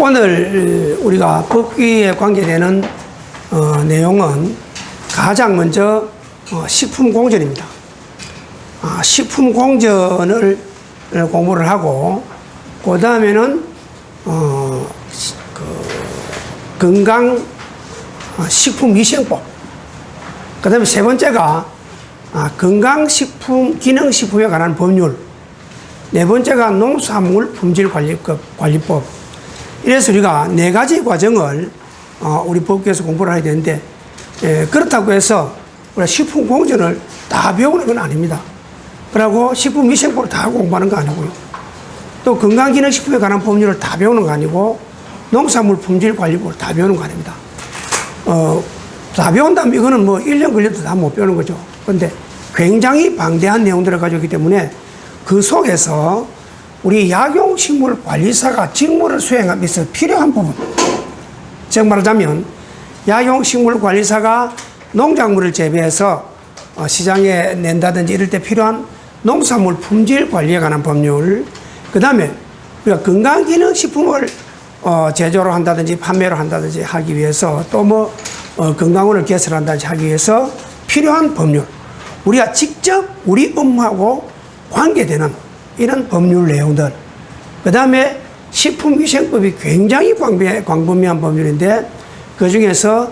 오늘 우리가 법규에 관계되는 내용은 가장 먼저 식품공전입니다. 식품공전을 공부를 하고 그 다음에는 건강식품위생법, 그 다음에 세 번째가 건강식품, 기능식품에 관한 법률, 네 번째가 농수산물 품질관리법. 이래서 우리가 네 가지 과정을 우리 법규에서 공부를 해야 되는데, 그렇다고 해서 우리가 식품공전을 다 배우는 건 아닙니다. 그리고 식품위생법을 다 공부하는 거 아니고요. 또 건강기능식품에 관한 법률을 다 배우는 거 아니고 농산물 품질관리법을 다 배우는 거 아닙니다. 다 배운다면 이거는 뭐 1년 걸려도 다 못 배우는 거죠. 그런데 굉장히 방대한 내용들을 가지고 있기 때문에 그 속에서 우리 약용식물관리사가 직무를 수행하기 위해서 필요한 부분, 즉 말하자면 약용식물관리사가 농작물을 재배해서 시장에 낸다든지 이럴 때 필요한 농산물 품질관리에 관한 법률, 그 다음에 우리가 건강기능식품을 제조를 한다든지 판매를 한다든지 하기 위해서 또 뭐 건강원을 개설한다든지 하기 위해서 필요한 법률, 우리가 직접 우리 업무하고 관계되는 이런 법률 내용들, 그 다음에 식품위생법이 굉장히 광범위한 법률인데 그 중에서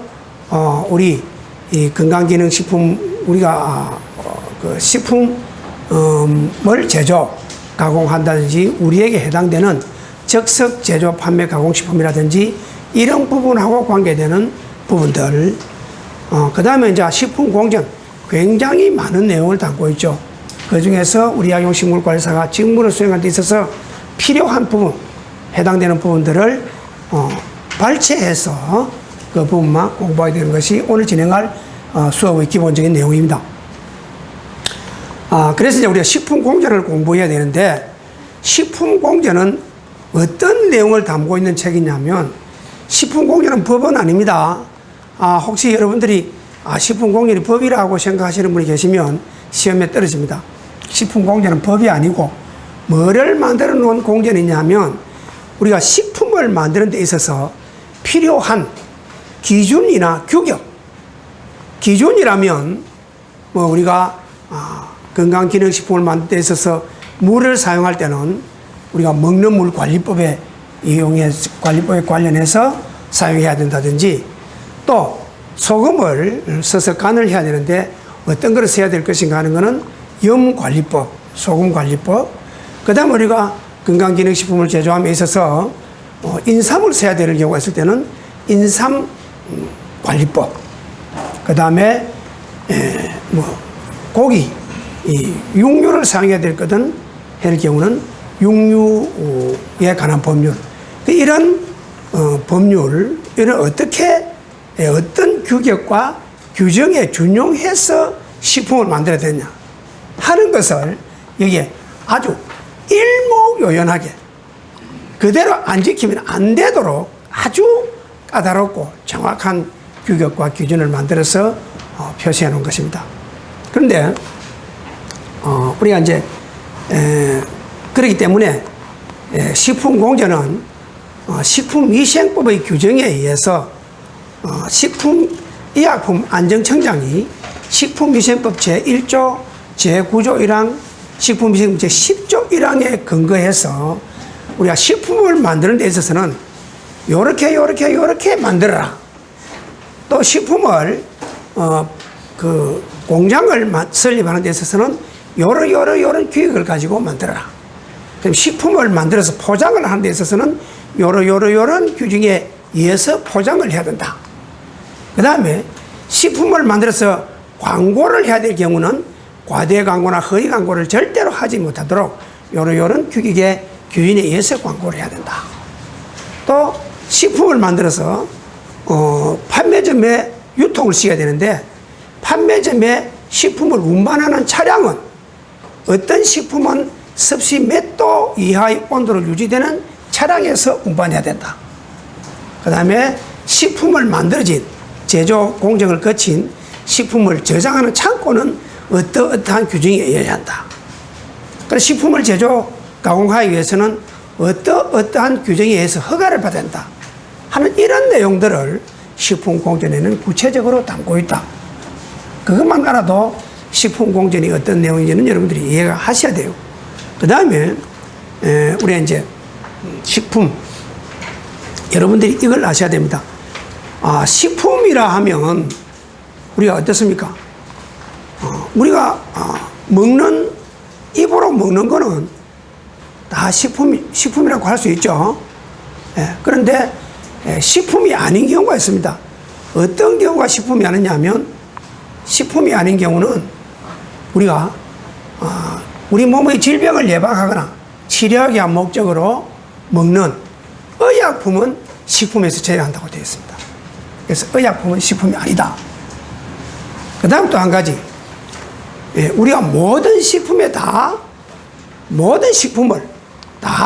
우리 이 건강기능식품, 우리가 그 식품을 제조, 가공한다든지 우리에게 해당되는 적석 제조, 판매, 가공식품이라든지 이런 부분하고 관계되는 부분들, 그 다음에 이제 식품공정, 굉장히 많은 내용을 담고 있죠. 그 중에서 우리 약용식물관리사가 직무를 수행하는 데 있어서 필요한 부분, 해당되는 부분들을 발췌해서 그 부분만 공부하게 되는 것이 오늘 진행할 수업의 기본적인 내용입니다. 그래서 이제 우리가 식품공전을 공부해야 되는데, 식품공전은 어떤 내용을 담고 있는 책이냐면, 식품공전은 법은 아닙니다. 혹시 여러분들이 식품공전이 법이라고 생각하시는 분이 계시면 시험에 떨어집니다. 식품공전은 법이 아니고 뭐를 만들어 놓은 공전이냐면, 우리가 식품을 만드는 데 있어서 필요한 기준이나 규격, 기준이라면 뭐 우리가 건강기능식품을 만들 때 있어서 물을 사용할 때는 우리가 먹는 물 관리법에 관리법에 관련해서 사용해야 된다든지, 또 소금을 써서 간을 해야 되는데 어떤 것을 써야 될 것인가 하는 것은 염관리법, 소금관리법, 그 다음에 우리가 건강기능식품을 제조함에 있어서 인삼을 써야 되는 경우가 있을 때는 인삼관리법, 그 다음에 고기, 육류를 사용해야 될 거든 할 경우는 육류에 관한 법률, 이런 법률, 이런 어떤 규격과 규정에 준용해서 식품을 만들어야 되냐 하는 것을 여기에 아주 일목요연하게 그대로 안 지키면 안 되도록 아주 까다롭고 정확한 규격과 기준을 만들어서 표시해 놓은 것입니다. 그런데 우리가 이제 그렇기 때문에 식품공전은 식품위생법의 규정에 의해서 식품의약품안전청장이 식품위생법 제1조 제9조 1항 식품위생법 제10조 1항에 근거해서 우리가 식품을 만드는 데 있어서는 요렇게 만들어라, 또 식품을 그 공장을 설립하는 데 있어서는 요런 규격을 가지고 만들어라. 그럼 식품을 만들어서 포장을 하는 데 있어서는 요런 규정에 의해서 포장을 해야 된다. 그 다음에 식품을 만들어서 광고를 해야 될 경우는 과대 광고나 허위 광고를 절대로 하지 못하도록 요런 규격의 규정에 의해서 광고를 해야 된다. 또 식품을 만들어서 판매점에 유통을 시켜야 되는데, 판매점에 식품을 운반하는 차량은 어떤 식품은 습시 몇 도 이하의 온도로 유지되는 차량에서 운반해야 된다. 그 다음에 식품을 만들어진 제조 공정을 거친 식품을 저장하는 창고는 어떠한 규정에 의해야 한다. 그래서 식품을 제조 가공하기 위해서는 어떠한 규정에 의해서 허가를 받아야 한다 하는 이런 내용들을 식품공정에는 구체적으로 담고 있다. 그것만 알아도 식품공정이 어떤 내용인지는 여러분들이 이해가 하셔야 돼요. 그 다음에 우리 이제 식품, 여러분들이 이걸 아셔야 됩니다. 식품이라 하면 우리가 어떻습니까? 우리가 먹는, 입으로 먹는 거는 다 식품이라고 할 수 있죠. 그런데 식품이 아닌 경우가 있습니다. 어떤 경우가 식품이 아니냐 하면, 식품이 아닌 경우는 우리가 우리 몸의 질병을 예방하거나 치료하기 위한 목적으로 먹는 의약품은 식품에서 제외한다고 되어 있습니다. 그래서 의약품은 식품이 아니다. 그 다음 또 한 가지, 우리가 모든 식품을 다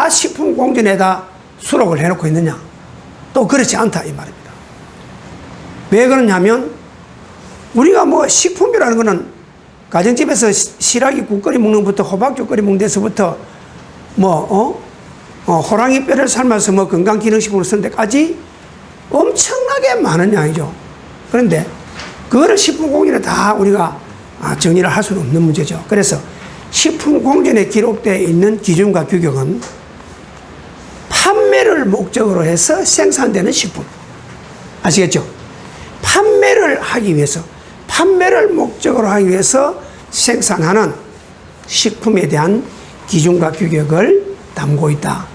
식품공정에다 수록을 해놓고 있느냐? 또 그렇지 않다 이 말입니다. 왜 그러냐면 우리가 뭐 식품이라는 거는 가정집에서 시라기 국거리 먹는 것부터 호박죽 끓여 먹는 데서부터 호랑이 뼈를 삶아서 건강기능식품으로 쓰는 데까지 엄청나게 많은 양이죠. 그런데 그거를 식품공정에 다 우리가 정리를 할 수는 없는 문제죠. 그래서 식품공정에 기록되어 있는 기준과 규격은 판매를 목적으로 해서 생산되는 식품. 아시겠죠? 판매를 목적으로 하기 위해서 생산하는 식품에 대한 기준과 규격을 담고 있다.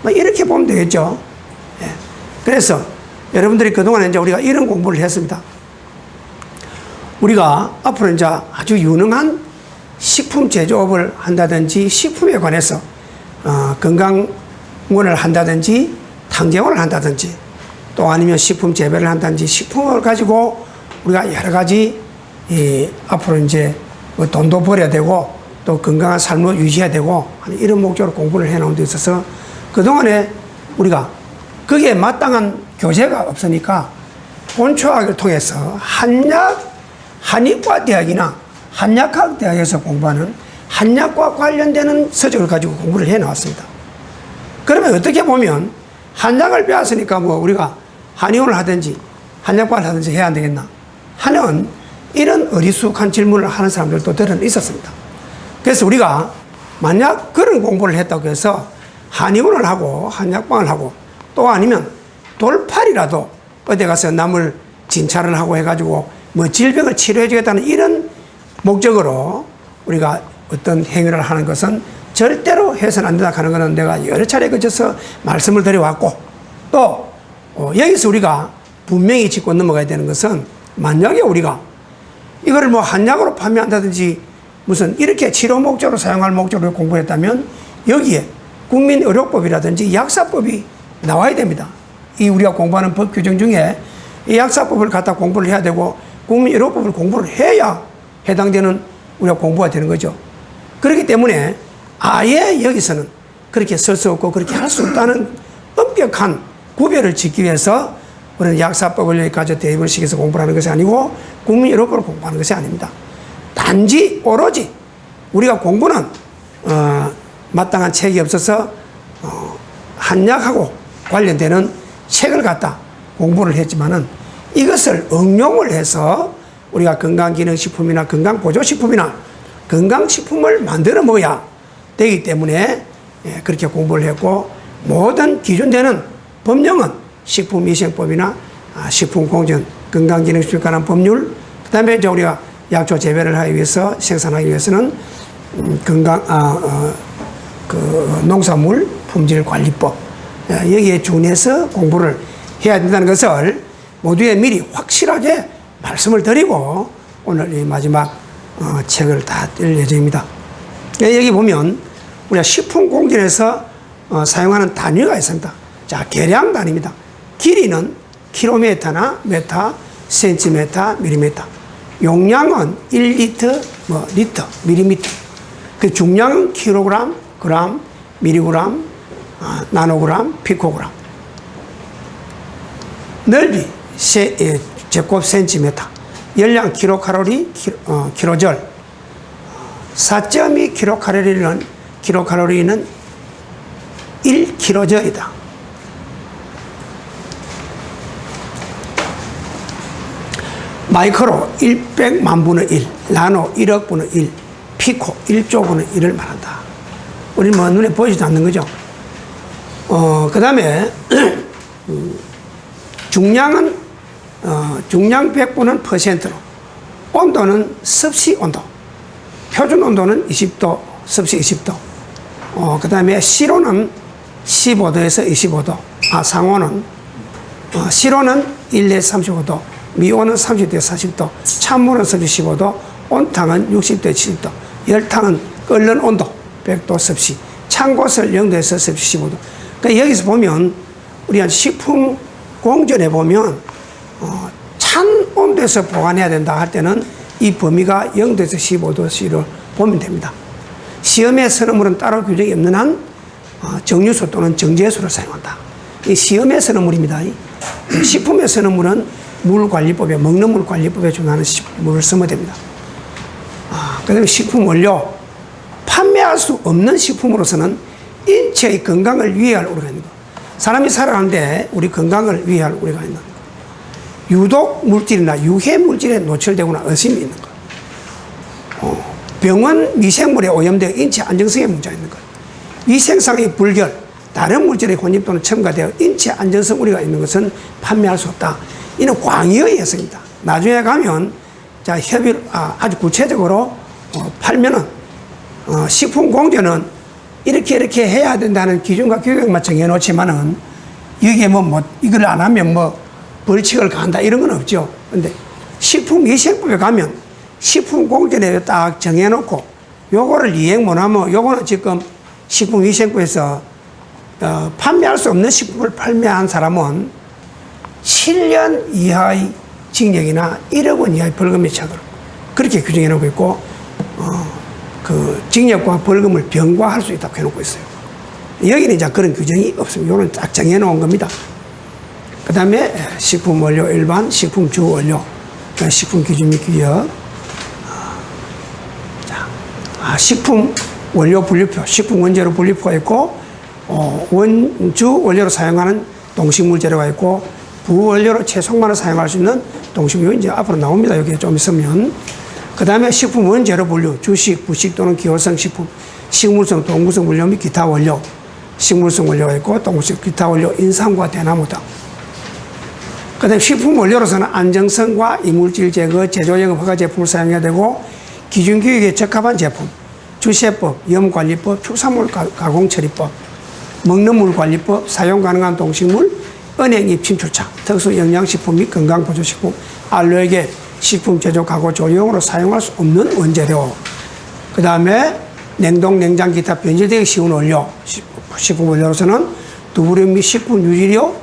이렇게 보면 되겠죠. 그래서 여러분들이 그동안 이제 우리가 이런 공부를 했습니다. 우리가 앞으로 이제 아주 유능한 식품 제조업을 한다든지 식품에 관해서 건강원을 한다든지 탕제원을 한다든지 또 아니면 식품 재배를 한다든지 식품을 가지고 우리가 여러 가지 앞으로 이제 돈도 벌어야 되고 또 건강한 삶을 유지해야 되고 하는 이런 목적으로 공부를 해놓은 데 있어서 그동안에 우리가 거기에 마땅한 교재가 없으니까 본초학을 통해서 한의과대학이나 한약학대학에서 공부하는 한약과 관련되는 서적을 가지고 공부를 해 나왔습니다. 그러면 어떻게 보면 한약을 배웠으니까 우리가 한의원을 하든지 한약과를 하든지 해야 안 되겠나 하는 이런 어리숙한 질문을 하는 사람들도 들은 있었습니다. 그래서 우리가 만약 그런 공부를 했다고 해서 한의원을 하고 한약방을 하고 또 아니면 돌팔이라도 어디 가서 남을 진찰을 하고 해가지고 질병을 치료해 주겠다는 이런 목적으로 우리가 어떤 행위를 하는 것은 절대로 해서는 안 된다 하는 것은 내가 여러 차례 거쳐서 말씀을 드려왔고 또 여기서 우리가 분명히 짚고 넘어가야 되는 것은 만약에 우리가 이거를 한약으로 판매한다든지 무슨 이렇게 치료 목적으로 사용할 목적으로 공부했다면 여기에 국민의료법이라든지 약사법이 나와야 됩니다. 이 우리가 공부하는 법 규정 중에 이 약사법을 갖다 공부를 해야 되고 국민의료법을 공부를 해야 해당되는 우리가 공부가 되는 거죠. 그렇기 때문에 아예 여기서는 그렇게 쓸 수 없고 그렇게 할 수 없다는 엄격한 구별을 짓기 위해서 우리는 약사법을 여기까지 대입을 시켜서 공부를 하는 것이 아니고 국민의료법을 공부하는 것이 아닙니다. 단지 오로지 우리가 공부는 마땅한 책이 없어서 한약하고 관련되는 책을 갖다 공부를 했지만은 이것을 응용을 해서 우리가 건강기능식품이나 건강보조식품이나 건강식품을 만들어 먹어야 되기 때문에 그렇게 공부를 했고 모든 기준되는 법령은 식품위생법이나 식품공정, 건강기능식품에 관한 법률, 그 다음에 이제 우리가 약초 재배를 하기 위해서 생산하기 위해서는 농산물 품질관리법 여기에 준해서 공부를 해야 된다는 것을 모두에 미리 확실하게 말씀을 드리고 오늘 이 마지막 책을 다 뜰 예정입니다. 여기 보면 우리가 식품공정에서 사용하는 단위가 있습니다. 자, 계량 단위입니다. 길이는 킬로미터나 메타, 센티미터, 밀리미터. 용량은 1리터, 리터, 밀리미터. 그 중량은 킬로그램, 그램, 밀리그램, 나노그램, 피코그램. 넓이 제곱 센티미터. 열량 킬로칼로리, 킬로절. 4.2 킬로칼로리는 1kJ이다. 마이크로 100만 분의 1, 나노 1억 분의 1, 피코 1조 분의 1을 말한다. 우리는 뭐 눈에 보이지도 않는 거죠. 그 다음에 중량은 중량 100분은 퍼센트로, 온도는 습시 온도, 표준 온도는 20도, 습시 20도. 그 다음에 시로는 15도에서 25도, 상온은 시로는 1에서 35도, 미온은 30도에서 40도, 찬물은 습시 15도, 온탕은 60도에서 70도, 열탕은 끓는 온도 100도 습시, 찬 곳을 0도에서 습시 15도. 그러니까 여기서 보면 우리가 식품 공전에 보면 찬 온도에서 보관해야 된다 할 때는 이 범위가 0도에서 15도씨로 보면 됩니다. 시험에 서는 물은 따로 규정이 없는 한 정유수 또는 정제수를 사용한다. 이 시험에 서는 물입니다. 식품에 서는 물은 물관리법에, 먹는 물관리법에 준하는 물을 쓰면 됩니다. 그 다음에 식품 원료, 판매할 수 없는 식품으로서는 인체의 건강을 위해할 우려가 있는 것. 사람이 살아가는데 우리 건강을 위해할 우려가 있는 것. 유독 물질이나 유해 물질에 노출되거나 의심이 있는 것. 병원 미생물에 오염되어 인체 안정성에 문제가 있는 것. 위생상의 불결, 다른 물질의 혼입 또는 첨가되어 인체 안전성 우려가 있는 것은 판매할 수 없다. 이는 광의의 해석입니다. 나중에 가면 자 아주 구체적으로 팔면은 식품 공제는 이렇게 해야 된다는 기준과 규격만 정해놓지만은 여기에 이걸 안 하면 벌칙을 가한다 이런 건 없죠. 근데 식품위생법에 가면 식품 공제를 딱 정해놓고 요거를 이행 못하면 요거는 지금 식품위생법에서 판매할 수 없는 식품을 판매한 사람은 7년 이하의 징역이나 1억 원 이하의 벌금에 처하도록 그렇게 규정해 놓고 있고 그 징역과 벌금을 병과할 수 있다고 해놓고 있어요. 여기는 이제 그런 규정이 없습니다. 요거는 딱 정해 놓은 겁니다. 그 다음에 식품 원료 일반, 식품 주 원료, 식품 기준 및 규격. 식품 원료 분류표, 식품 원재료 분류표가 있고, 원주 원료로 사용하는 동식물 재료가 있고, 부원료로 최소만을 사용할 수 있는 동식물, 이제 앞으로 나옵니다. 여기에 좀 있으면. 그 다음에 식품 원재료 분류, 주식, 부식 또는 기호성 식품, 식물성, 동물성 원료 및 기타 원료, 식물성 원료가 있고, 동물성, 기타 원료, 인삼과 대나무 등. 그 다음에 식품 원료로서는 안정성과 이물질 제거, 제조 영업 허가 제품을 사용해야 되고, 기준 규격에 적합한 제품, 주세법, 염관리법, 축산물 가공처리법, 먹는 물 관리법, 사용 가능한 동식물, 은행입 침출차, 특수 영양식품 및 건강보조식품, 알로에게 식품 제조 가고 조리용으로 사용할 수 없는 원재료. 그 다음에 냉동, 냉장, 기타 변질되기 쉬운 원료, 식품 원료로서는 두부류 및 식품 유지료,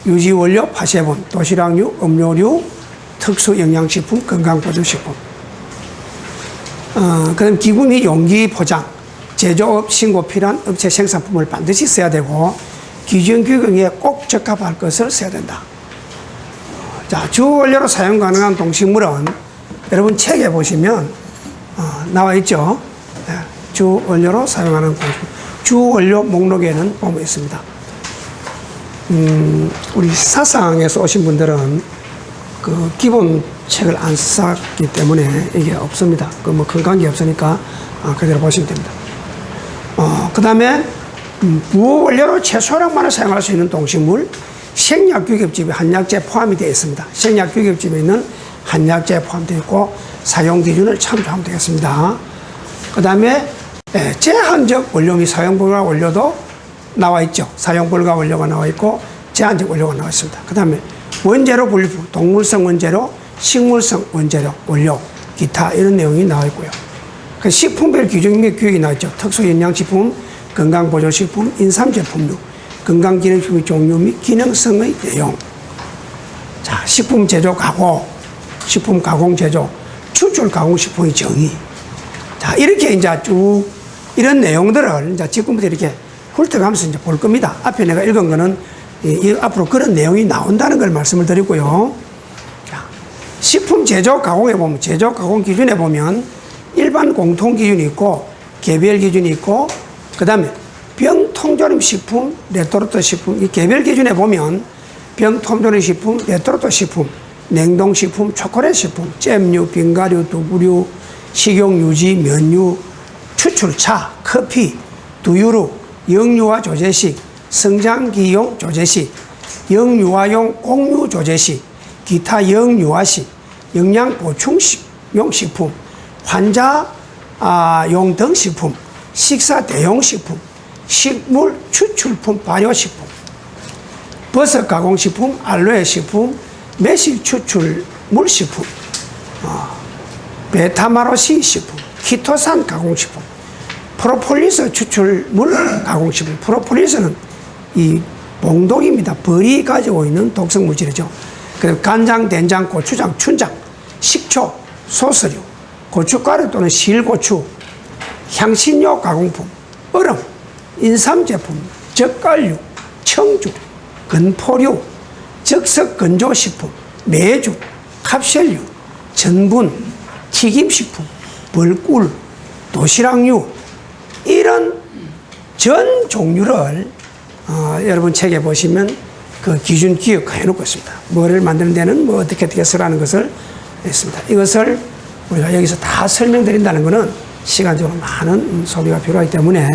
유지원료, 파쇄분, 도시락류, 음료류, 특수 영양식품, 건강보조식품. 그 다음 기구 및 용기 포장, 제조업 신고 필요한 업체 생산품을 반드시 써야 되고, 기준 규격에 꼭 적합할 것을 써야 된다. 자, 주원료로 사용 가능한 동식물은 여러분 책에 보시면 나와 있죠. 주원료로 사용하는 동식물. 주원료 목록에는 보면 있습니다. 우리 사상에서 오신 분들은 그 기본 책을 안 쌌기 때문에 이게 없습니다. 그 뭐 큰 관계 없으니까 그대로 보시면 됩니다. 그 다음에 부원료로 최소량만을 사용할 수 있는 동식물, 생약 규격집에 한약재 포함이 되어 있습니다. 생약 규격집에 있는 한약재 포함되어 있고 사용 기준을 참조하면 되겠습니다. 그 다음에 제한적 원료 및 사용 불가 원료도 나와 있죠. 사용 불가 원료가 나와 있고 제한적 원료가 나와 있습니다. 그 다음에 원재료 분류표, 동물성 원재료, 식물성 원재료, 원료, 기타 이런 내용이 나와 있고요. 그 식품별 기준 및 규격이 나와 있죠. 특수영양식품, 건강보조식품, 인삼제품류, 건강기능식품 종류 및 기능성의 내용. 자, 식품 제조 가공, 식품 가공 제조, 추출 가공식품의 정의. 자, 이렇게 이제 쭉 이런 내용들을 이제 지금부터 이렇게 훑어가면서 이제 볼 겁니다. 앞에 내가 읽은 거는 앞으로 그런 내용이 나온다는 걸 말씀을 드리고요. 자, 식품 제조 가공에 보면, 제조 가공 기준에 보면 일반 공통 기준이 있고, 개별 기준이 있고, 그 다음에 병통 통조림 식품, 레토르트 식품, 이 개별 기준에 보면 병통조림 식품, 레토르트 식품, 냉동식품, 초콜릿 식품, 잼류, 빙가류, 두부류, 식용유지, 면류, 추출차, 커피, 두유류, 영유아 조제식, 성장기용 조제식, 영유아용 공유 조제식, 기타 영유아식, 영양보충용 식품, 환자용 등식품, 식사 대용식품, 식물 추출품 발효식품, 버섯 가공식품, 알로에 식품, 매실 추출물 식품, 베타마로시 식품, 키토산 가공식품, 프로폴리스 추출물 가공식품. 프로폴리스는 이 봉독입니다. 벌이 가지고 있는 독성 물질이죠. 그리고 간장, 된장, 고추장, 춘장, 식초, 소스류, 고춧가루 또는 실고추, 향신료 가공품, 얼음, 인삼 제품, 젓갈류, 청주, 건포류, 적석 건조식품, 메주, 캡슐류, 전분, 튀김식품, 벌꿀, 도시락류, 이런 전 종류를 여러분 책에 보시면 그 기준 기억해 놓고 있습니다. 뭐를 만드는 데는 뭐 어떻게 쓰라는 것을 했습니다. 이것을 우리가 여기서 다 설명드린다는 것은 시간적으로 많은 소비가 필요하기 때문에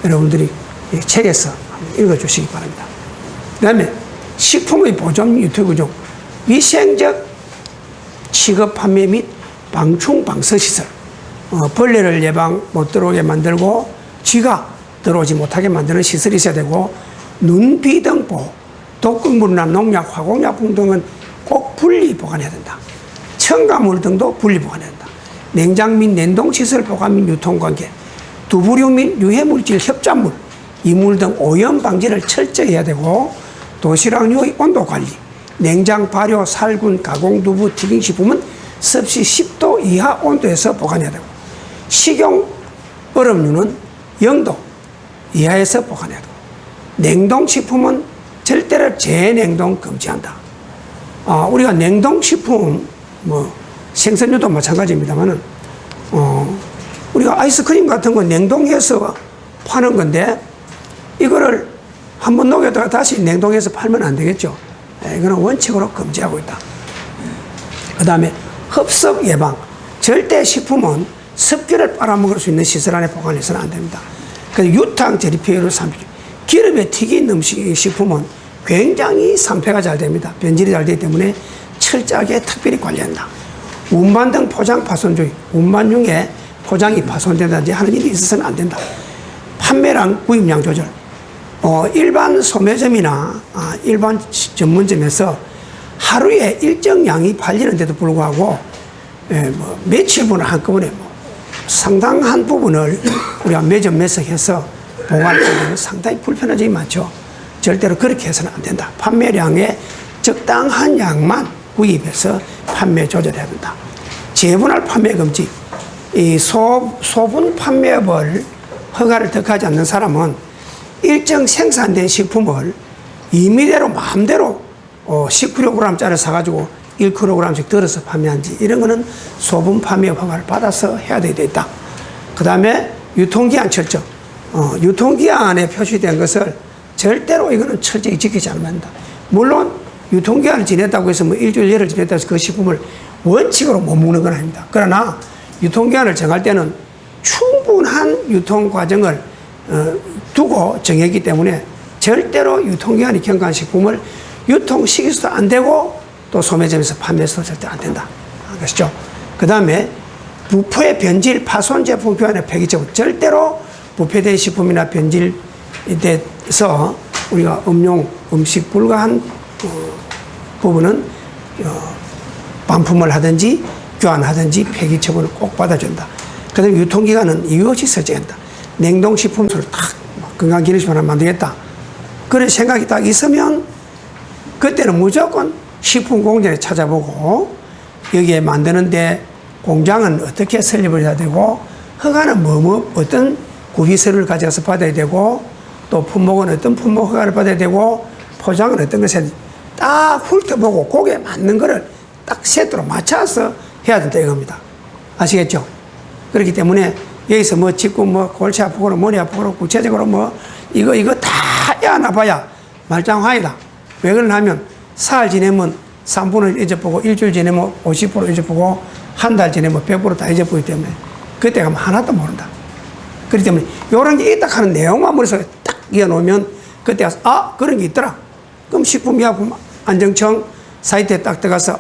여러분들이 이 책에서 읽어주시기 바랍니다. 그 다음에 식품의 보존 유통구 중 위생적 취급 판매 및 방충 방서시설, 벌레를 예방 못 들어오게 만들고 쥐가 들어오지 못하게 만드는 시설이 있어야 되고, 눈비 등 보호, 독극물이나 농약, 화공약품 등은 꼭 분리 보관해야 된다. 첨가물 등도 분리 보관해야 된다. 냉장 및 냉동시설 보관 및 유통관계, 두부류 및 유해물질 협작물, 이물 등 오염 방지를 철저히 해야 되고, 도시락류의 온도관리, 냉장 발효, 살균, 가공두부, 튀김식품은 섭씨 10도 이하 온도에서 보관해야 되고, 식용 얼음류는 0도 이하에서 보관해야 되고, 냉동식품은 절대로 재냉동 금지한다. 우리가 냉동식품, 생선류도 마찬가지입니다만은, 우리가 아이스크림 같은 거 냉동해서 파는 건데, 이거를 한번 녹여다가 다시 냉동해서 팔면 안 되겠죠. 이거는 원칙으로 금지하고 있다. 그 다음에 흡습 예방. 절대 식품은 습기를 빨아먹을 수 있는 시설 안에 보관해서는 안 됩니다. 그래서 유탕 재리피해를 삼키죠. 기름에 튀긴 음식, 식품은 굉장히 산패가 잘 됩니다. 변질이 잘 되기 때문에 철저하게 특별히 관리한다. 운반 등 포장 파손 중, 운반 중에 포장이 파손된다든지 하는 일이 있어서는 안 된다. 판매량, 구입량 조절. 일반 소매점이나 일반 전문점에서 하루에 일정량이 팔리는데도 불구하고 며칠분을 한꺼번에 상당한 부분을 우리가 매점 매석해서 보관하는 상당히 불편한 점이 많죠. 절대로 그렇게 해서는 안 된다. 판매량에 적당한 양만 구입해서 판매 조절해야 된다. 재분할 판매 금지. 이 소분 판매업을 허가를 득하지 않는 사람은 일정 생산된 식품을 임의대로 마음대로 19kg짜리 사가지고 1kg씩 덜어서 판매한지, 이런 거는 소분 판매업 허가를 받아서 해야 되겠다. 그 다음에 유통기한 철저. 유통기한에 표시된 것을 절대로 이거는 철저히 지키지 않으면 한다. 물론 유통기한을 지냈다고 해서 일주일 열흘 지냈다고 해서 그 식품을 원칙으로 못 먹는 건 아닙니다. 그러나 유통기한을 정할 때는 충분한 유통 과정을 두고 정했기 때문에 절대로 유통기한이 경과한 식품을 유통시켜서도 안 되고 또 소매점에서 판매해서도 절대 안 된다. 아시죠? 그 다음에 부패, 변질, 파손 제품 교환의 폐기처분. 절대로 부패된 식품이나 변질돼서 우리가 음식 불가한 부분은 반품을 하든지 교환하든지 폐기처분을 꼭 받아준다. 그 다음에 유통기간은 이유 없이 설정한다. 냉동식품을 딱 건강기능식품 하나 만들겠다. 그런 생각이 딱 있으면 그때는 무조건 식품공장에 찾아보고, 여기에 만드는데 공장은 어떻게 설립을 해야 되고, 허가는 어떤 구비서를 가져가서 받아야 되고, 또 품목은 어떤 품목 허가를 받아야 되고, 포장은 어떤 것을 딱 훑어보고 거기에 맞는 거를 딱 세트로 맞춰서 해야 된다 이겁니다. 아시겠죠? 그렇기 때문에 여기서 짚고 골치 아프고 머리 아프고 구체적으로 이거 다 야나봐야 말짱화이다. 왜 그러냐면 사흘 지내면 3분을 잊어보고 일주일 지내면 50% 잊어보고 한 달 지내면 100%다 잊어보기 때문에 그때 가면 하나도 모른다. 그렇기 때문에 이런 게 있다 하는 내용만 머릿속에 딱 이어놓으면 그때 가서 그런 게 있더라. 그럼 식품의약품 안정청 사이트에 딱 들어가서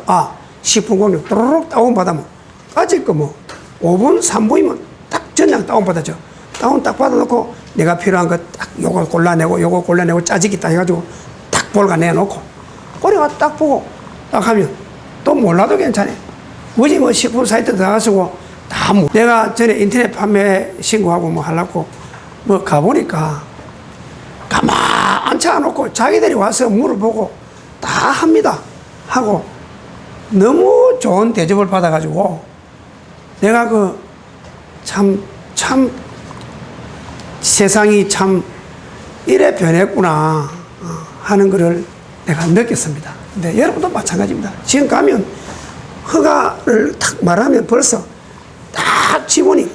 식품공격 또르륵 다운받으면 아직 5분, 3분이면 딱 전량 다운받아줘. 다운 딱 받아놓고 내가 필요한 거 딱 요거 골라내고 짜지기 딱 해가지고 딱 볼가 내놓고 우리가 딱 보고 딱 하면 또 몰라도 괜찮아. 굳이 식품 사이트 들어가시고 내가 전에 인터넷 판매 신고하고 하려고 가보니까 가만 앉혀놓고 자기들이 와서 물어보고 다 합니다. 하고 너무 좋은 대접을 받아가지고 내가 참 세상이 참 이래 변했구나 하는 것을 내가 느꼈습니다. 근데 여러분도 마찬가지입니다. 지금 가면 허가를 딱 말하면 벌써 딱 지문이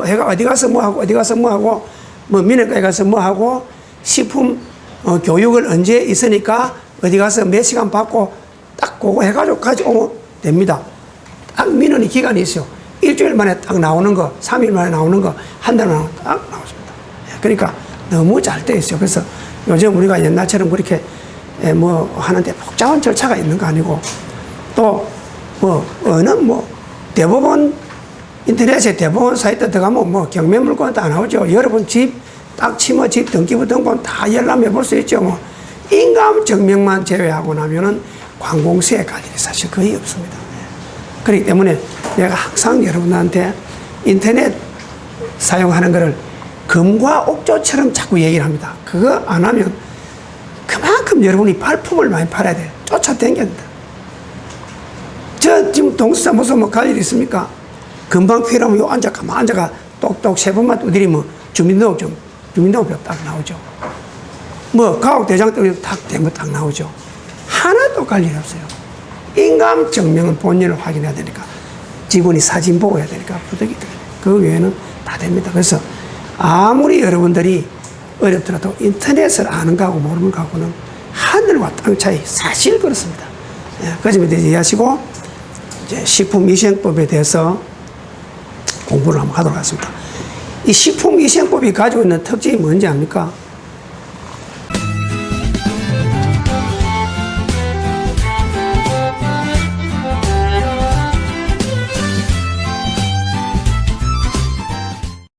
해가 어디 가서 뭐 하고 민원과에 가서 뭐 하고 식품 교육을 언제 있으니까 어디 가서 몇 시간 받고 딱 그거 해가지고 가져오면 됩니다. 딱 민원이 기간이 있어요. 일주일 만에 딱 나오는 거, 3일 만에 나오는 거, 한 달 만에 딱 나오십니다. 그러니까 너무 잘 돼 있어요. 그래서 요즘 우리가 옛날처럼 그렇게 하는데 복잡한 절차가 있는 거 아니고 또 어느 대법원 인터넷에 대법원 사이트 들어가면 경매물건 다 나오죠. 여러분 집 딱 치면 집 등기부 등본 다 열람해 볼 수 있죠. 인감 증명만 제외하고 나면은 관공서에 갈 일이 사실 거의 없습니다. 그렇기 때문에 내가 항상 여러분한테 인터넷 사용하는 것을 금과 옥조처럼 자꾸 얘기를 합니다. 그거 안 하면 그만큼 여러분이 발품을 많이 팔아야 돼요. 쫓아다닌다. 저 지금 동서사무소 갈 일 있습니까? 금방 필요하면 가만 앉아가 똑똑 세 번만 두드리면 주민등록표 딱 나오죠. 가옥대장도 딱 되면 딱 나오죠. 하나도 갈 일 없어요. 인감 증명은 본인을 확인해야 되니까 직원이 사진 보고 해야 되니까 부득이 들어요. 그 외에는 다 됩니다. 그래서 아무리 여러분들이 어렵더라도 인터넷을 아는 거하고 모르는 거하고는 하늘과 땅 차이 사실 그렇습니다. 그 점에 대해서 이해하시고 이제 식품위생법에 대해서 공부를 한번 하도록 하겠습니다. 이 식품위생법이 가지고 있는 특징이 뭔지 압니까?